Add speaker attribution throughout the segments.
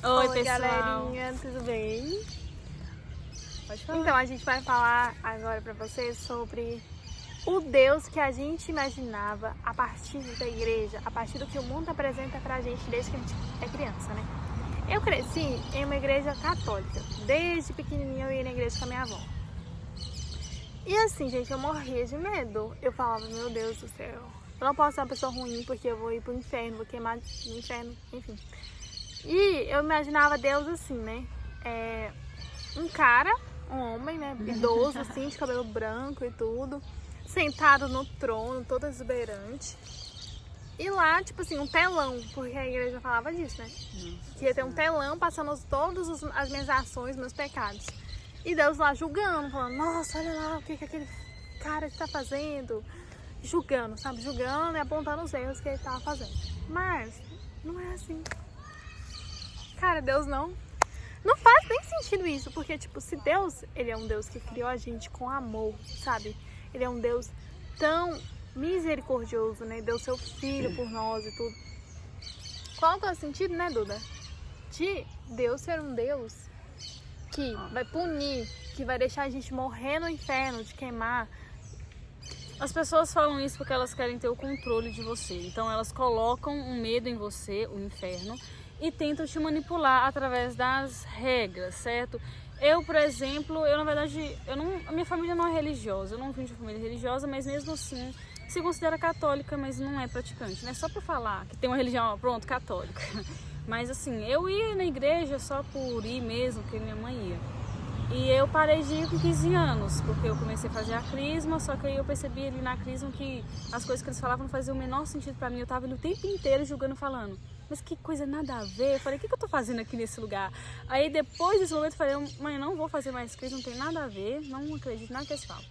Speaker 1: Oi, pessoal.
Speaker 2: Galerinha, tudo bem?
Speaker 1: Pode falar.
Speaker 2: Então, a gente vai falar agora pra vocês sobre o Deus que a gente imaginava a partir da igreja, a partir do que o mundo apresenta pra gente desde que a gente é criança, né? Eu cresci em uma igreja católica. Desde pequenininha eu ia na igreja com a minha avó. E assim, gente, eu morria de medo. Eu falava, meu Deus do céu, eu não posso ser uma pessoa ruim porque eu vou ir pro inferno, vou queimar no inferno, enfim. E eu imaginava Deus assim, né? Um cara, um homem, né? Idoso, assim, de cabelo branco e tudo, sentado no trono, todo exuberante. E lá, tipo assim, um telão, porque a igreja falava disso, né? Que ia ter um telão passando todas as minhas ações, meus pecados. E Deus lá julgando, falando, nossa, olha lá o que aquele cara está fazendo. Julgando, sabe? Julgando e apontando os erros que ele estava fazendo. Mas não é assim. Cara, Deus não faz nem sentido isso, porque, tipo, se Deus, ele é um Deus que criou a gente com amor, sabe? Ele é um Deus tão misericordioso, né? Deu seu filho por nós e tudo. Qual que é o sentido, né, Duda? De Deus ser um Deus que vai punir, que vai deixar a gente morrer no inferno, de queimar.
Speaker 1: As pessoas falam isso porque elas querem ter o controle de você. Então elas colocam um medo em você, o inferno, e tentam te manipular através das regras, certo? Eu, por exemplo, na verdade, a minha família não é religiosa, eu não vim de uma família religiosa, mas mesmo assim se considera católica, mas não é praticante, né? Só por falar que tem uma religião, pronto, católica. Mas assim, eu ia na igreja só por ir mesmo, porque minha mãe ia. E eu parei de ir com 15 anos, porque eu comecei a fazer a crisma, só que aí eu percebi ali na crisma que as coisas que eles falavam não faziam o menor sentido pra mim. Eu tava ali o tempo inteiro julgando, falando, mas que coisa nada a ver. Eu falei, o que eu tô fazendo aqui nesse lugar? Aí depois desse momento eu falei, mãe, eu não vou fazer mais crisma, não tem nada a ver, não acredito nada que eles falam.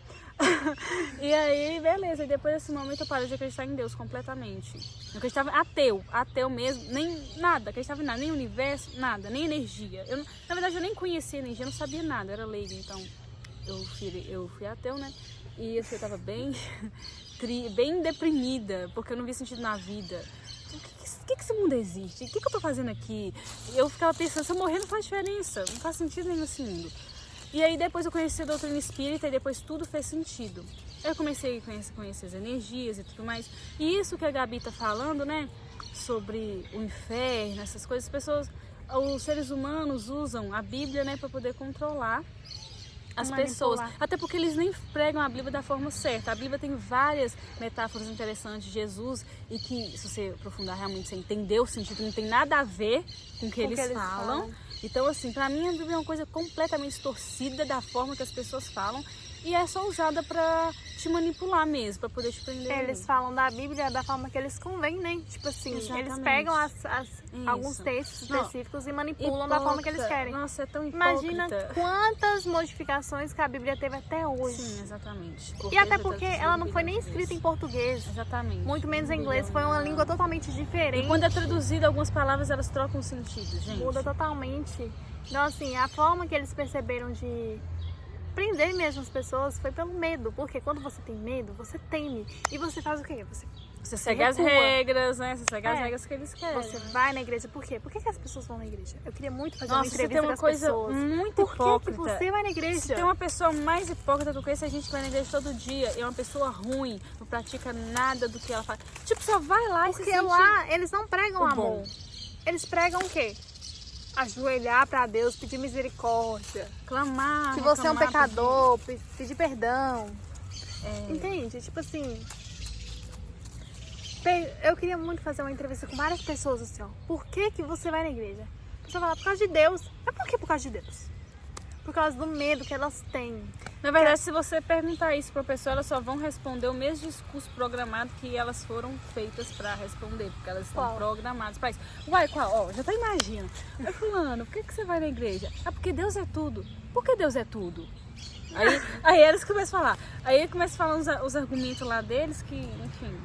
Speaker 1: E aí, beleza, e depois desse momento eu parei de acreditar em Deus completamente. Eu acreditava ateu mesmo, nem nada, acreditava em nada, nem universo, nada, nem energia. Na verdade, eu nem conhecia energia, eu não sabia nada, eu era leiga, então eu fui ateu, né? E assim, eu tava bem deprimida, porque eu não via sentido na vida. Por que esse mundo existe? O que eu tô fazendo aqui? Eu ficava pensando, se eu morrer não faz diferença, não faz sentido nenhum esse mundo. E aí depois eu conheci a doutrina espírita e depois tudo fez sentido. Eu comecei a conhecer as energias e tudo mais. E isso que a Gabi tá falando, né? Sobre o inferno, essas coisas, os seres humanos usam a Bíblia, né, para poder controlar as pessoas. Até porque eles nem pregam a Bíblia da forma certa. A Bíblia tem várias metáforas interessantes de Jesus e que, se você aprofundar realmente, você entender o sentido, não tem nada a ver com o que eles falam. Então, assim, pra mim a Bíblia é uma coisa completamente distorcida da forma que as pessoas falam e é só usada pra te manipular mesmo, pra poder te prender.
Speaker 2: Eles falam da Bíblia da forma que eles convêm, né? Tipo assim,
Speaker 1: exatamente.
Speaker 2: Eles pegam alguns textos específicos e manipulam da forma que eles querem.
Speaker 1: Nossa, é tão hipócrita.
Speaker 2: Imagina quantas modificações que a Bíblia teve até hoje.
Speaker 1: Sim, exatamente.
Speaker 2: E até porque ela não foi nem escrita em português.
Speaker 1: Exatamente.
Speaker 2: Muito menos em inglês. Foi uma língua totalmente diferente.
Speaker 1: E quando é traduzida, algumas palavras elas trocam sentido, gente.
Speaker 2: Muda totalmente. Então, assim, a forma que eles perceberam de prender mesmo as pessoas foi pelo medo. Porque quando você tem medo, você teme. E você faz o quê?
Speaker 1: Você segue as regras, né? Você segue as regras que eles querem.
Speaker 2: Você vai na igreja. Por quê? Por que as pessoas vão na igreja? Eu queria muito fazer uma entrevista
Speaker 1: tem uma
Speaker 2: com as
Speaker 1: coisa
Speaker 2: pessoas.
Speaker 1: muito
Speaker 2: Por
Speaker 1: hipócrita.
Speaker 2: que você vai na igreja?
Speaker 1: Se tem uma pessoa mais hipócrita do que essa gente que vai na igreja todo dia, é uma pessoa ruim, não pratica nada do que ela faz. Tipo, só vai lá e se
Speaker 2: Porque lá eles não pregam amor. Eles pregam o quê? Ajoelhar pra Deus, pedir misericórdia,
Speaker 1: clamar,
Speaker 2: se você é um pecador, pedir perdão. Entende? Tipo assim, eu queria muito fazer uma entrevista com várias pessoas assim, ó. Por que você vai na igreja? A pessoa fala, por causa de Deus. Mas por que por causa de Deus? Por causa do medo que elas têm.
Speaker 1: Na verdade, se você perguntar isso pra pessoa, elas só vão responder o mesmo discurso programado que elas foram feitas pra responder, porque elas estão programadas pra isso. Uai, qual? Ó, já tá imaginando. Oi, fulano, por que você vai na igreja? Ah, porque Deus é tudo. Por que Deus é tudo? Aí eles começam a falar. Aí começam a falar os argumentos lá deles que, enfim,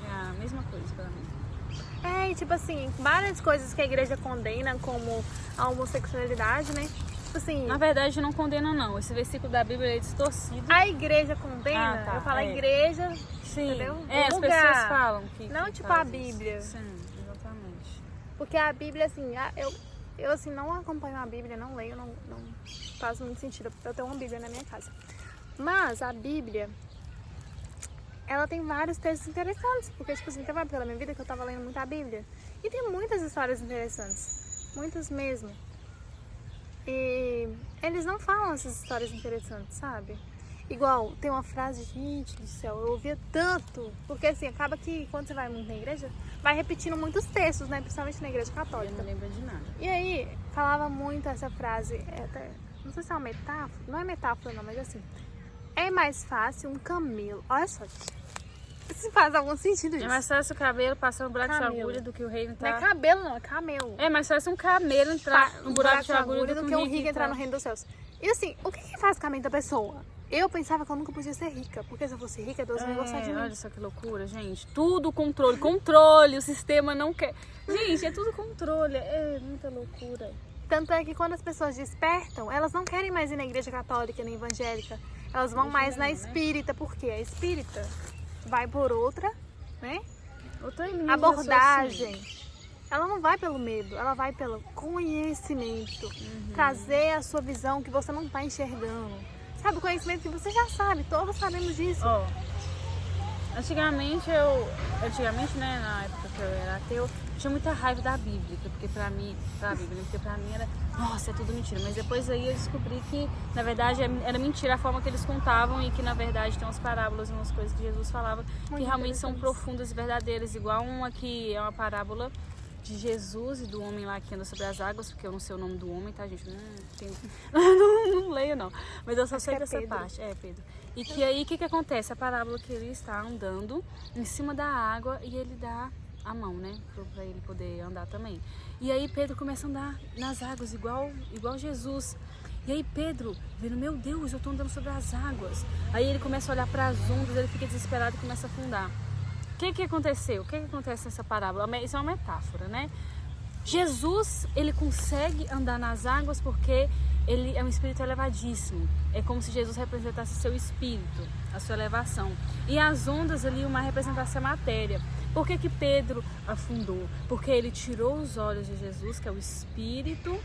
Speaker 1: é a mesma coisa pra mim.
Speaker 2: E tipo assim, várias coisas que a igreja condena, como a homossexualidade, né? Assim,
Speaker 1: na verdade, não condena não. Esse versículo da Bíblia é distorcido.
Speaker 2: A igreja condena? Eu falo a igreja,
Speaker 1: sim,
Speaker 2: entendeu?
Speaker 1: As pessoas falam que
Speaker 2: não tipo a Bíblia.
Speaker 1: Sim, exatamente.
Speaker 2: Porque a Bíblia, assim, eu assim, não acompanho a Bíblia, não leio, não faz muito sentido eu ter uma Bíblia na minha casa. Mas a Bíblia, ela tem vários textos interessantes, porque, tipo assim, teve uma época da minha vida que eu tava lendo muito a Bíblia. E tem muitas histórias interessantes, muitas mesmo. E eles não falam essas histórias interessantes, sabe? Igual, tem uma frase, gente do céu, eu ouvia tanto, porque assim, acaba que quando você vai muito na igreja, vai repetindo muitos textos, né? Principalmente na igreja católica.
Speaker 1: Eu não lembro de nada.
Speaker 2: E aí, falava muito essa frase, até, não sei se é uma metáfora, não é metáfora não, mas assim, é mais fácil um camelo, olha só, se faz algum sentido isso.
Speaker 1: É mais fácil o cabelo passar no buraco de
Speaker 2: Camelo.
Speaker 1: agulha do que o rei
Speaker 2: Não
Speaker 1: entrar.
Speaker 2: é cabelo não, é camelo.
Speaker 1: É mais fácil um camelo entrar no buraco de agulha
Speaker 2: do que um rico entrar no reino dos céus. E assim, o que faz com a mente da pessoa? Eu pensava que eu nunca podia ser rica, porque se eu fosse rica, Deus não ia gostar de mim.
Speaker 1: Olha só que loucura, gente. Tudo controle. Controle, o sistema não quer. Gente, é tudo controle. É muita loucura.
Speaker 2: Tanto é que quando as pessoas despertam, elas não querem mais ir na igreja católica nem evangélica. Elas vão mais na espírita, porque a espírita vai por outra, né?
Speaker 1: Outra linha de
Speaker 2: abordagem.
Speaker 1: raciocínio.
Speaker 2: Ela não vai pelo medo, ela vai pelo conhecimento. Trazer a sua visão que você não está enxergando. Sabe, o conhecimento que você já sabe, todos sabemos disso.
Speaker 1: Ó, antigamente, né, na época que eu era ateu, eu tinha muita raiva da Bíblia, porque pra mim era, nossa, é tudo mentira. Mas depois aí eu descobri que, na verdade, era mentira a forma que eles contavam e que, na verdade, tem umas parábolas e umas coisas que Jesus falava que realmente são profundas e verdadeiras. Igual uma que é uma parábola de Jesus e do homem lá que anda sobre as águas, porque eu não sei o nome do homem, tá, gente? Não leio, não. Mas eu só sei dessa parte. É, Pedro. E que aí, o que acontece? A parábola que ele está andando em cima da água e ele dá a mão, né? Pra ele poder andar também. E aí Pedro começa a andar nas águas, igual Jesus. E aí Pedro, vendo, meu Deus, eu tô andando sobre as águas. Aí ele começa a olhar para as ondas, ele fica desesperado e começa a afundar. O que aconteceu? O que acontece nessa parábola? Isso é uma metáfora, né? Jesus, ele consegue andar nas águas porque ele é um espírito elevadíssimo. É como se Jesus representasse seu espírito, a sua elevação. E as ondas ali, uma representasse a matéria. Por que Pedro afundou? Porque ele tirou os olhos de Jesus, que é o espírito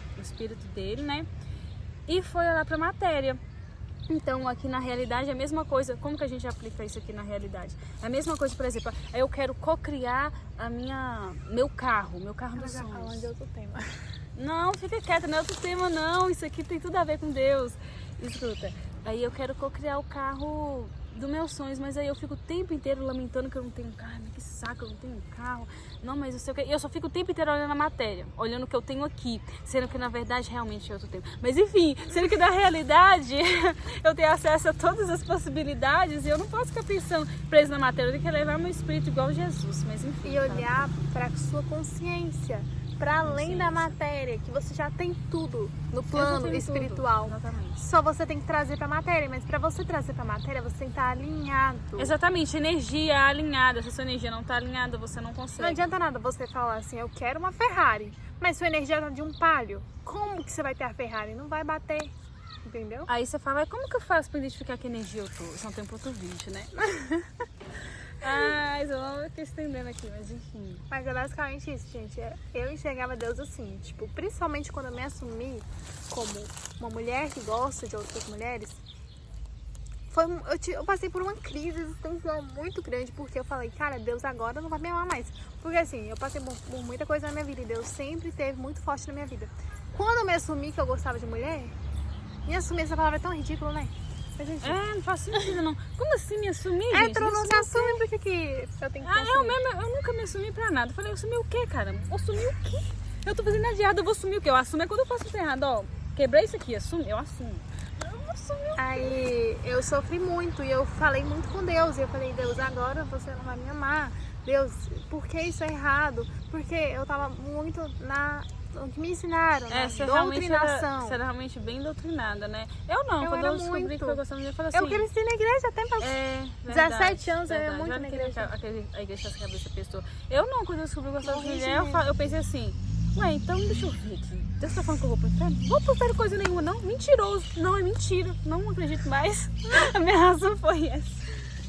Speaker 1: dele, né? E foi olhar para a matéria. Então, aqui na realidade é a mesma coisa. Como que a gente aplica isso aqui na realidade? É a mesma coisa, por exemplo, eu quero cocriar meu carro dos sonhos.
Speaker 2: Falando de outro tema.
Speaker 1: Não, fica quieta, não é outro tema não. Isso aqui tem tudo a ver com Deus. Escuta, aí eu quero cocriar o carro dos meus sonhos, mas aí eu fico o tempo inteiro lamentando que eu não tenho carro. Que saco, eu não tenho carro. Não, mas eu sei o que. Eu só fico o tempo inteiro olhando a matéria, olhando o que eu tenho aqui, sendo que na verdade realmente é outro tempo. Mas enfim, sendo que na realidade eu tenho acesso a todas as possibilidades e eu não posso ficar pensando preso na matéria. Eu tenho que levar meu espírito igual Jesus, mas enfim.
Speaker 2: E olhar para a sua consciência, para além da matéria, que você já tem tudo no plano espiritual.
Speaker 1: Exatamente.
Speaker 2: Só você tem que trazer para a matéria, mas para você trazer para a matéria, você tem que estar alinhado.
Speaker 1: Exatamente, energia alinhada. Se a sua energia não está alinhada, você não consegue.
Speaker 2: Não adianta nada você falar assim, eu quero uma Ferrari, mas sua energia está de um Palio. Como que você vai ter a Ferrari? Não vai bater, entendeu?
Speaker 1: Aí você fala, mas como que eu faço para identificar que energia eu tô? Isso não tem outro vídeo, né? Ai, eu não fiquei estendendo aqui, mas enfim.
Speaker 2: Mas é basicamente isso, gente. Eu enxergava Deus assim, tipo, principalmente quando eu me assumi como uma mulher que gosta de outras mulheres, eu passei por uma crise existencial muito grande, porque eu falei, cara, Deus agora não vai me amar mais. Porque assim, eu passei por muita coisa na minha vida e Deus sempre esteve muito forte na minha vida. Quando eu me assumi que eu gostava de mulher, me assumir, essa palavra é tão ridícula, né?
Speaker 1: Não faz sentido não. Como assim me assumir, gente?
Speaker 2: Tu não se assume, por que eu tenho que assumir?
Speaker 1: Eu nunca me assumi pra nada. Eu falei, eu assumi o quê, cara? Eu assumi o quê? Eu tô fazendo nada de errado, eu vou assumir o quê? Eu assumo é quando eu faço isso errado, ó. Quebrei isso aqui, eu assumo. Eu assumi o quê?
Speaker 2: Aí eu sofri muito e eu falei muito com Deus. E eu falei, Deus, agora você não vai me amar. Deus, por que isso é errado? Porque eu tava muito o que me ensinaram, doutrinação.
Speaker 1: Você era realmente bem doutrinada, né? Eu não, quando eu descobri que eu gostava de eu falei assim...
Speaker 2: Eu cresci na igreja até pra 17 anos, eu ia muito na igreja.
Speaker 1: A igreja faz cabeça da pessoa. Eu não, quando eu descobri que eu gostava de mulher, eu pensei assim, ué, então deixa eu ver aqui. Deus tá falando que eu vou pro inferno? Vou pro inferno coisa nenhuma, não. Mentiroso. Não, é mentira. Não acredito mais. A minha razão foi essa.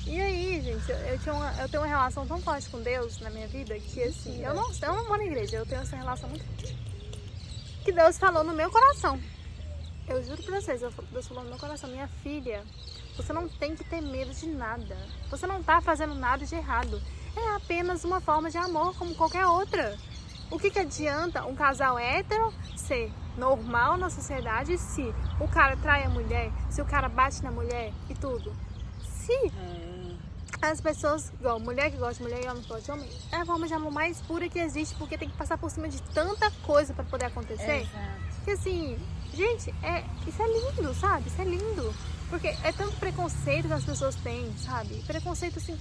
Speaker 2: E aí, gente, eu tenho uma relação tão forte com Deus na minha vida que, assim, eu não vou na igreja, eu tenho essa relação muito forte. que Deus falou no meu coração. Eu juro pra vocês, Deus falou no meu coração, minha filha, você não tem que ter medo de nada. Você não tá fazendo nada de errado. É apenas uma forma de amor como qualquer outra. O que adianta um casal hétero ser normal na sociedade se o cara trai a mulher, se o cara bate na mulher e tudo? Se as pessoas, igual mulher que gosta de mulher e homem que gosta de homem, é a forma de amor mais pura que existe, porque tem que passar por cima de tanta coisa pra poder acontecer. Que assim, gente, isso é lindo, sabe? Isso é lindo. Porque é tanto preconceito que as pessoas têm, sabe? Preconceito assim,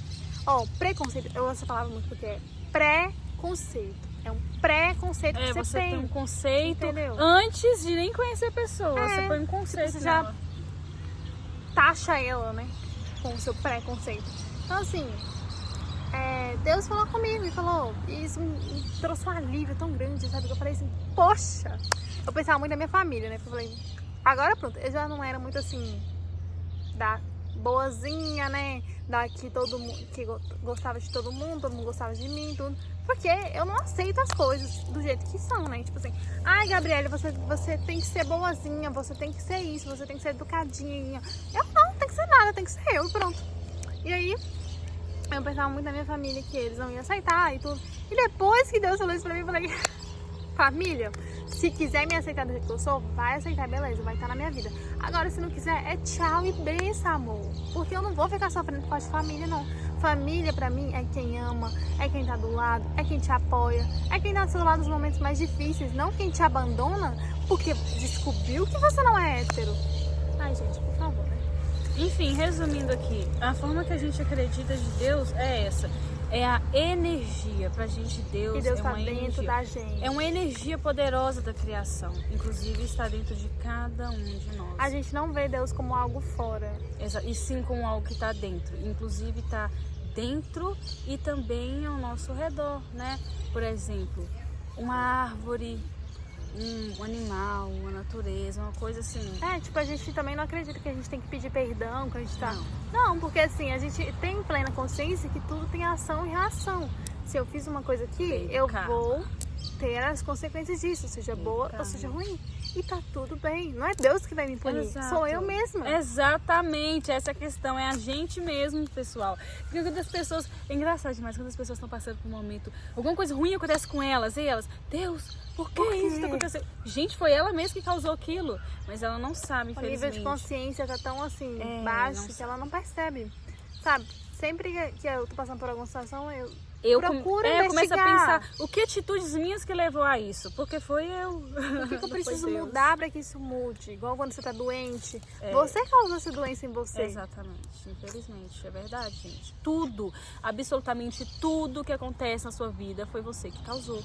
Speaker 2: preconceito, eu uso essa palavra muito porque é preconceito. É um preconceito que você tem.
Speaker 1: Tem um conceito,
Speaker 2: entendeu?
Speaker 1: Antes de nem conhecer a pessoa. Você põe um conceito
Speaker 2: você já
Speaker 1: nela.
Speaker 2: taxa ela, né? Com o seu preconceito. Então assim, Deus falou comigo e falou, e isso me trouxe um alívio tão grande, sabe? Que eu falei assim, poxa! Eu pensava muito na minha família, né? Eu falei, agora pronto, eu já não era muito assim, da boazinha, né? Da que todo mundo, que gostava de todo mundo gostava de mim, tudo. Porque eu não aceito as coisas do jeito que são, né? Tipo assim, ai, Gabriela, você tem que ser boazinha, você tem que ser isso, você tem que ser educadinha. Eu não, tem que ser nada, tem que ser eu e pronto. E aí, eu pensava muito na minha família que eles não iam aceitar e tudo. E depois que Deus falou isso pra mim, eu falei, família, se quiser me aceitar do jeito que eu sou, vai aceitar, beleza, vai estar na minha vida. Agora, se não quiser, é tchau e benção, amor. Porque eu não vou ficar sofrendo por causa de família, não. Família, pra mim, é quem ama, é quem tá do lado, é quem te apoia, é quem tá do seu lado nos momentos mais difíceis, não quem te abandona porque descobriu que você não é hétero. Ai, gente, por favor, né?
Speaker 1: Enfim, resumindo aqui, a forma que a gente acredita de Deus é essa. É a energia. Pra gente, Deus,
Speaker 2: E Deus
Speaker 1: é
Speaker 2: tá
Speaker 1: uma
Speaker 2: dentro
Speaker 1: energia.
Speaker 2: da gente.
Speaker 1: É uma energia poderosa da criação. Inclusive, está dentro de cada um de nós.
Speaker 2: A gente não vê Deus como algo fora.
Speaker 1: E sim como algo que está dentro. Inclusive, está dentro e também ao nosso redor, né? Por exemplo, uma árvore, um animal, uma natureza, uma coisa assim.
Speaker 2: Tipo, a gente também não acredita que a gente tem que pedir perdão, que a gente tá... Não, porque assim, a gente tem plena consciência que tudo tem ação e reação. Se eu fiz uma coisa aqui, eu vou ter as consequências disso, seja boa ou seja ruim. E tá tudo bem. Não é Deus que vai me punir, sou eu mesma.
Speaker 1: Exatamente, essa questão é a gente mesmo, pessoal. Porque quando as pessoas... É engraçado demais quando as pessoas estão passando por um momento... Alguma coisa ruim acontece com elas, e elas... Deus, por que isso tá acontecendo? Gente, foi ela mesma que causou aquilo. Mas ela não sabe, infelizmente.
Speaker 2: O nível de consciência tá tão assim, baixo, que ela não percebe. Sabe, sempre que eu tô passando por alguma situação, eu procuro investigar.
Speaker 1: Eu começo a pensar, o que atitudes minhas que levou a isso? Porque foi eu.
Speaker 2: O que eu preciso mudar para que isso mude? Igual quando você tá doente. Você causou essa doença em você.
Speaker 1: Exatamente, infelizmente. É verdade, gente. Tudo, absolutamente tudo que acontece na sua vida foi você que causou.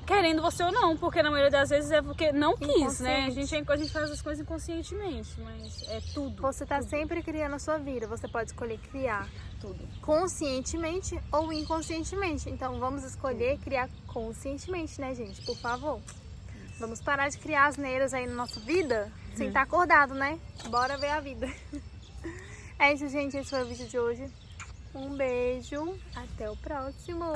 Speaker 1: Querendo você ou não, porque na maioria das vezes é porque não quis, né? A gente faz as coisas inconscientemente, mas é tudo.
Speaker 2: Você tá sempre criando a sua vida, você pode escolher criar
Speaker 1: tudo
Speaker 2: conscientemente ou inconscientemente. Então vamos escolher criar conscientemente, né, gente? Por favor. Vamos parar de criar asneiras aí na nossa vida sem estar acordado, né? Bora ver a vida. É isso, gente. Esse foi o vídeo de hoje. Um beijo. Até o próximo.